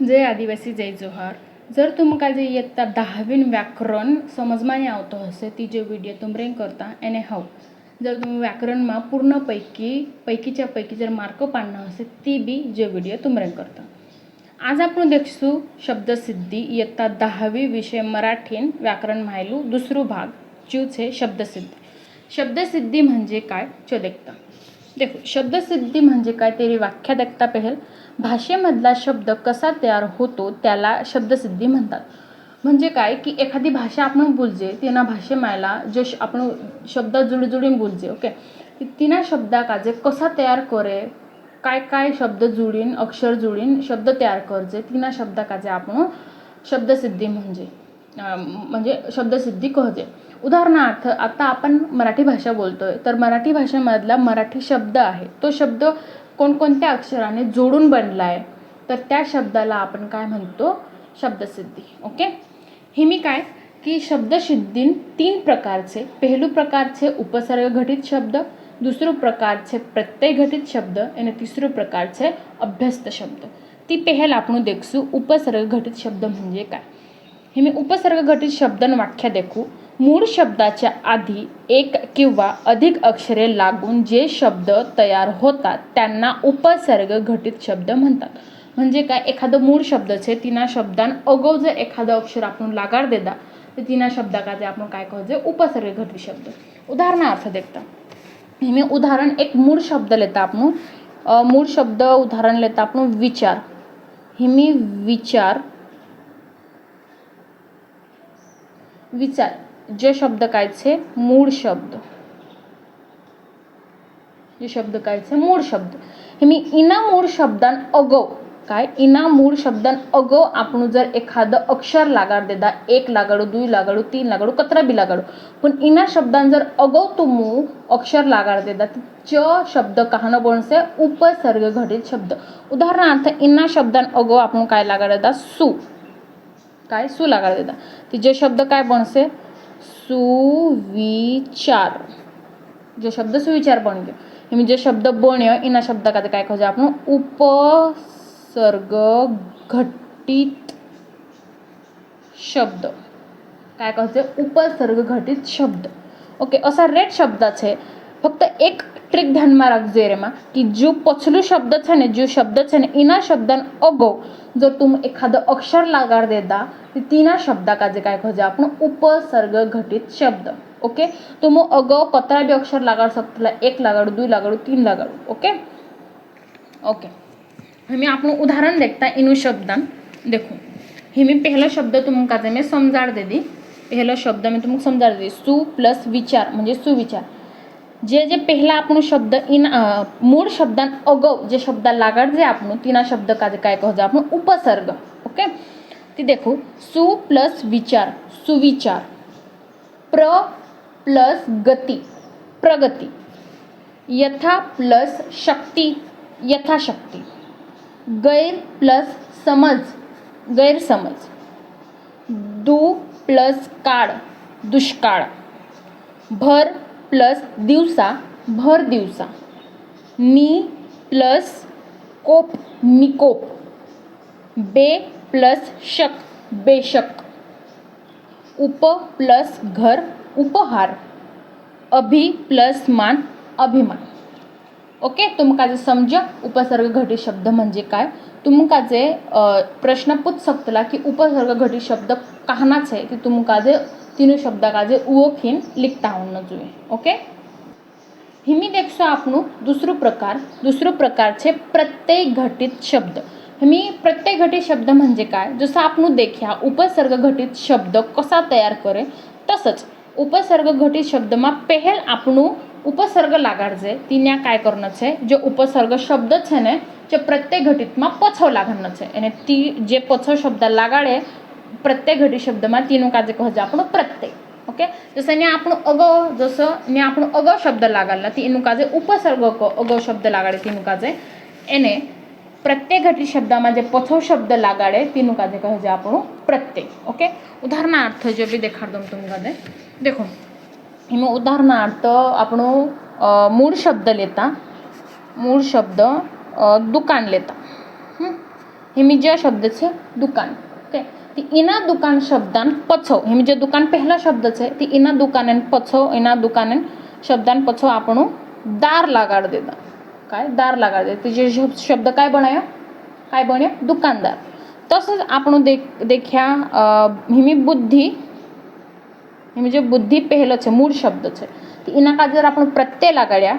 जय आदिवासी जय जोहार। जर तुमका जे इयत्ता 10वीन व्याकरण समजमा नहीं आवतो हसे ती जो वीडियो तुम रेंग करता एने हाउ जर तुम व्याकरण में पूर्ण पैकीच्या पैकी जर मार्क पाडना हसे ती बी जो वीडियो तुम रेंग करता। आज आपण देखसू शब्दसिद्धी इयत्ता 10वी विषय मराठीन व्याकरण मायलू दुसरो भाग जो छे शब्दसिद्धी। शब्दसिद्धी म्हणजे काय चो देखता। देखो शब्दसिद्धी म्हणजे काय तेरी व्याख्या देखता पहल भाषेमधला शब्द कसा तयार होतो त्याला शब्दसिद्धी म्हणतात। म्हणजे काय की एखादी भाषा आपण बोलजे तिना भाषेमायला जो आपण शब्द जुळजुळून बोलजे ओके तिना शब्दा काजे कसा तयार करे काय काय शब्द जुळीन अक्षर जुळीन शब्द तयार करजे तिना शब्दा काजे आपण शब्दसिद्धी म्हणजे शब्दसिद्धी कहजे। उदाहरणार्थ आता आपण मराठी भाषा बोलतोय तर मराठी भाषेमधला मराठी शब्द आहे तो शब्द कोणकोणत्या अक्षराने जोडून बनलाय तर त्या शब्दाला आपण काय म्हणतो शब्दसिद्धी। ओके हे मी काय की शब्दसिद्धीन 3 प्रकारचे पहिलो प्रकारचे उपसर्ग घटित शब्द दुसरो प्रकारचे प्रत्यय घटित शब्द आणि तिसरो प्रकारचे अभ्यस्त शब्द। ती पहल आपण देखसू उपसर्ग घटित शब्द म्हणजे काय। हे मी उपसर्ग घटित शब्दन व्याख्या देखू मूळ शब्दाच्या आधी एक किंवा अधिक अक्षरे लागून जे शब्द तयार होतात त्यांना उपसर्ग घटित शब्द म्हणतात। म्हणजे काय एखादं मूळ शब्द छे तिना शब्दान अगो जर एखादं अक्षर आपण लागाड देदा तर तिना शब्दाकाचे आपण काय कहजे उपसर्ग घटित शब्द। उदाहरणार्थ देखता मी उदाहरण एक मूळ शब्द लेता आपण मूळ शब्द उदाहरण लेता आपण विचार। हे मी विचार जे शब्द काय छे मूळ शब्द जे शब्द काय छे मूळ शब्द हे मी इना मूळ शब्दान अगो काय इना मूळ शब्दान अगो आपण जर एखादं अक्षर लागाड देदा एक लागाडू दुई लागाडू तीन लागाडू कतरा बी लागाडू पण इना शब्दान जर अगो तुमू अक्षर लागाड देदा च शब्द कहाना बनसे उपसर्ग घटित शब्द। उदाहरणार्थ इना शब्दान अगो आपण काय लागाड देदा सु लागाड देदा ती जे शब्द काय बनसे सुविचार जो शब्द सुविचार बन गयो। हे जे शब्द बन्यो इना शब्द का काय कहजे आपण उपसर्ग घटित शब्द काय कहजे उपसर्ग घटित शब्द। ओके असा रेट शब्द छे फक्त एक ट्रिक ध्यान में रखजे रे में कि जो पछलू शब्द छे ने जो शब्द छे ने इना शब्दन अगो जर तुम एखादं अक्षर लागाड देदा तीना शब्दा काजे काय कहजे आपण उपसर्ग घटित शब्द। ओके तुम अगो कतरा भी अक्षर लागाड सकतला एक लागाडू दुई लागाडू तीन लागाडू ओके ओके हम आपण उदाहरण देखता इनु शब्दान देखो हे मी पहला शब्द तुम काजे में समजाड दे दी पहला शब्द में तुम समजाड दे सु प्लस विचार म्हणजे सुविचार जे पहला आपण शब्द इन मूळ शब्दान अगो जे शब्द लागाड जे आपण तीना शब्द काजे काय कहजे आपण उपसर्ग। ओके ती देखो सु प्लस विचार सुविचार प्र प्लस गति प्रगति यथा प्लस शक्ति यथाशक्ति गैर प्लस समझ गैरसमझ दु प्लस काळ दुष्काळ भर प्लस दिवसा भर दिवसा नि प्लस कोप निकोप बे प्लस शक बेशक उप प्लस घर उपहार अभि प्लस मान अभिमान। ओके तुमकाजे समज उपसर्ग घटित शब्द म्हणजे काय तुमकाजे प्रश्न पूछ सकतला कि उपसर्ग घटित शब्द कहाना छे कि तुमकाजे तीनों शब्दा काजे ओळखीन लिखता होना જોઈએ। ओके हिमी देखसो आपण दुसरो प्रकार छे प्रत्यय घटित शब्द। हिमी प्रत्यय घटित शब्द म्हणजे काय जसं आपण देखिया उपसर्ग घटित शब्द कसा तयार करे तसंच उपसर्ग घटित शब्द में पहल आपण उपसर्ग लागाडजे तिन्या काय करणं छे जो उपसर्ग शब्द छे ने जे प्रत्यय घटित में पछो लागण छे आणि ती जे पछो शब्द लागाडे प्रत्यय घटित शब्द में तीनों काजे कहजे आपण प्रत्यय। ओके जसं ने आपण अगो शब्द लागाडला ती एनु काजे उपसर्ग अगो शब्द लागाडे तीनों काजे एने प्रत्यय घटित शब्द में जे पछो शब्द लागाडे तीनों काजे कहजे आपण प्रत्यय। ओके उदाहरणार्थ जो भी देखाड़ दूं तुम काजे देखो हिम उदाहरणार्थ आपण मूळ शब्द लेता मूळ शब्द दुकान लेता हिमी जो शब्द છે દુકાન. ઓકે, ती इना दुकान शब्दान पछो हिमी जो दुकान पहला शब्द છે ती इना दुकाने पछो इना दुकाने शब्दान पछो આપણું दार लगाड देता. काय दार लगाड देता. जे शब्द काय बनायो काय बन्यो दुकानदार. तसंच आपण देख्या हिमी बुद्धी हिमी जो बुद्धी पहलो છે मूळ शब्द છે ती इना का जर आपण प्रत्यय लगाड्या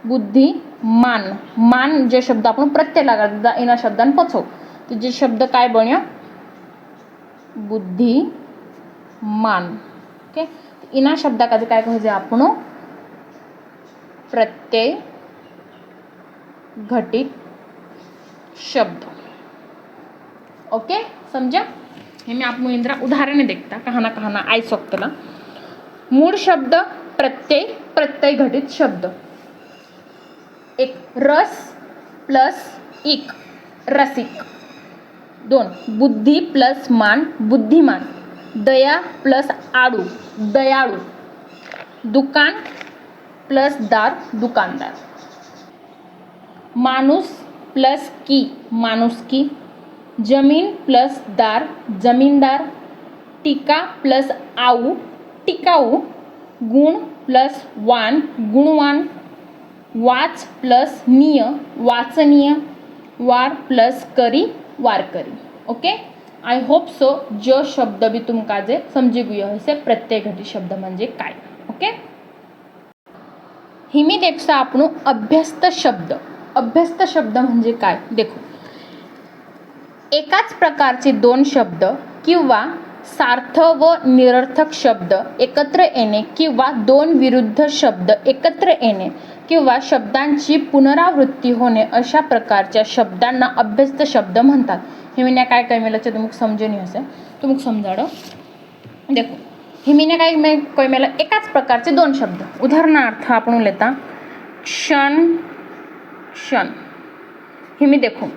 बुद्धी मान मान जे शब्द आपण प्रत्यय लगाड देता इना शब्दान पछो तो जे शब्द काय बन्यो बुद्धी मान. ओके, इना शब्दा का काय कहे आपण प्रत्यय घटित शब्द. ओके, समझा. हे मी आपण इंद्रा उदाहरण देखता कहाना आई सकतला. मूळ शब्द प्रत्यय प्रत्यय घटित शब्द. एक रस प्लस इक रसिक. 2 बुद्धी प्लस मान बुद्धिमान. दया प्लस आडू दयाळू. दुकान प्लस दार दुकानदार. माणूस प्लस की माणुसकी. जमीन प्लस दार जमीनदार. टीका प्लस आऊ टिकाऊ. गुण प्लस वान गुणवान. वाच प्लस निय वाचनीय. वार plus curry Warkari. Okay, I hope so जो शब्द भी तुमका जे समजी गयो हसे प्रत्यय घटित शब्द म्हणजे काय. ओके, हिमी देखसा आपण अभ्यस्त शब्द. अभ्यस्त शब्द म्हणजे काय देखो. एकाच प्रकारचे दोन शब्द किंवा सार्थ व निरर्थक शब्द एकत्र येणे किंवा दोन विरुद्ध शब्द एकत्र येणे किंवा शब्दांची पुनरावृत्ती होणे अशा प्रकारच्या शब्दांना अभ्यस्त शब्द म्हणतात. हिमीने काय काय मेला तुमक समजून हसे तुमक समजाडो. देखो हिमीने काय काय मेला एकाच प्रकारचे दोन शब्द. उदाहरणार्थ आपण लेता क्षण क्षण. हिमी देखो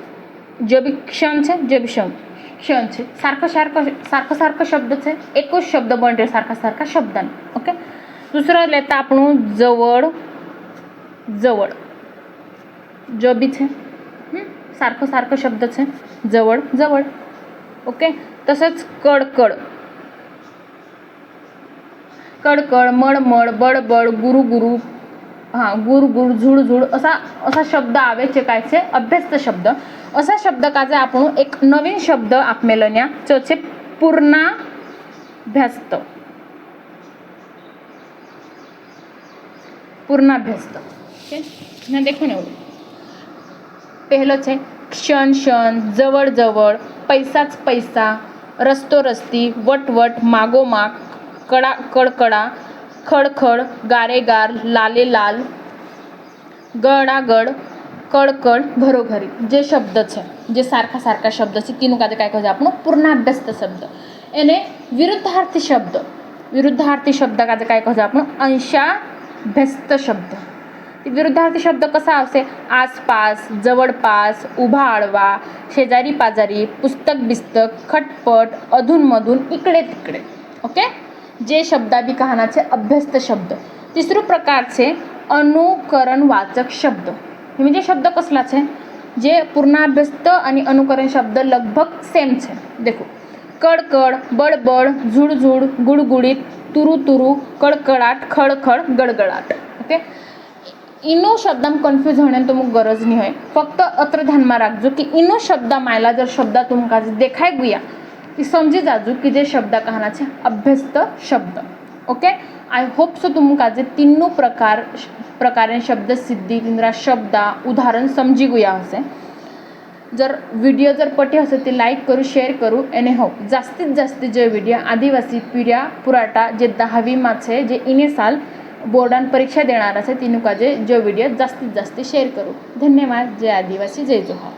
जो भी क्षण છે જે બી क्षण છે सारखं शब्द છે एक शब्द बनते सारखा शब्दान. ओके, दुसरं लेता आपण जवळ जवळ जो भी છે सारखं शब्द છે जवळ जवळ. ओके, तसंच कडकड कडकड मळमळ बडबड गुरु गुरु गुर गुर झुळ झुळ असा शब्द आवे છે काय છે अभ्यस्त शब्द. असा शब्द का जे आपण एक नवीन शब्द आपमेलन्या जो છે पूर्णाभ्यस्त पूर्णाभ्यस्त. ओके, ना देखो ने पहलो છે क्षण क्षण जवळ जवळ पैसाच पैसा रस्तो रस्ती वटवट मागोमाग कडा कडकडा खडखड गारेगार लाले लाल गडागड कड़कड़ घरोघरी. जे शब्द છે જે सारखा शब्द છે तीनों का काय कहते आपण पूर्णाभ्यस्त शब्द. એને विरुद्धार्थी शब्द का काय कहते आपण अंशाभ्यस्त शब्द. विरुद्धार्थी शब्द कसा असे आसपास जवळपास उभा आडवा शेजारी पाजारी पुस्तक बिस्तक खटपट अधूनमधून इकडे तिकडे. ओके, जे शब्दा बी कहानाचे अभ्यस्त शब्द. तिसरो प्रकार છે अनुकरणवाचक शब्द. म्हणजे शब्द कसला છે जे पूर्णाभ्यस्त आणि अनुकरण शब्द लगभग सेम છે. देखो कड़कड़ बड़बड़ झुड़झुड़ गुड़गुड़ित तुरु तुरु कड़कड़ाट खड़खड़ गड़गड़ाट. ओके, इनो शब्द कन्फ्यूज होने तुमक गरज नहीं है. फक्त अत्र ध्यान में रखजो कि इनो शब्द मायला जर शब्द तुमका देखाई गया कि समझी जाजो कि जे शब्द कहना है अभ्यस्त शब्द. ओके, आई होप सो तुमका जे तीनों प्रकारे शब्द सिद्धी इंद्रा शब्द उदाहरण समझी गया हसे. जर वीडियो जर पटे हसे ते लाइक करू शेयर करू. एने हो जास्तीत जास्त जे वीडियो आदिवासी पीढ़िया पुराटा जे 10वी में है जे इने साल बोर्डान परीक्षा देना है तीनों का जो वीडियो जास्तीत जास्त शेयर करूँ. धन्यवाद. जय आदिवासी जय जोहार.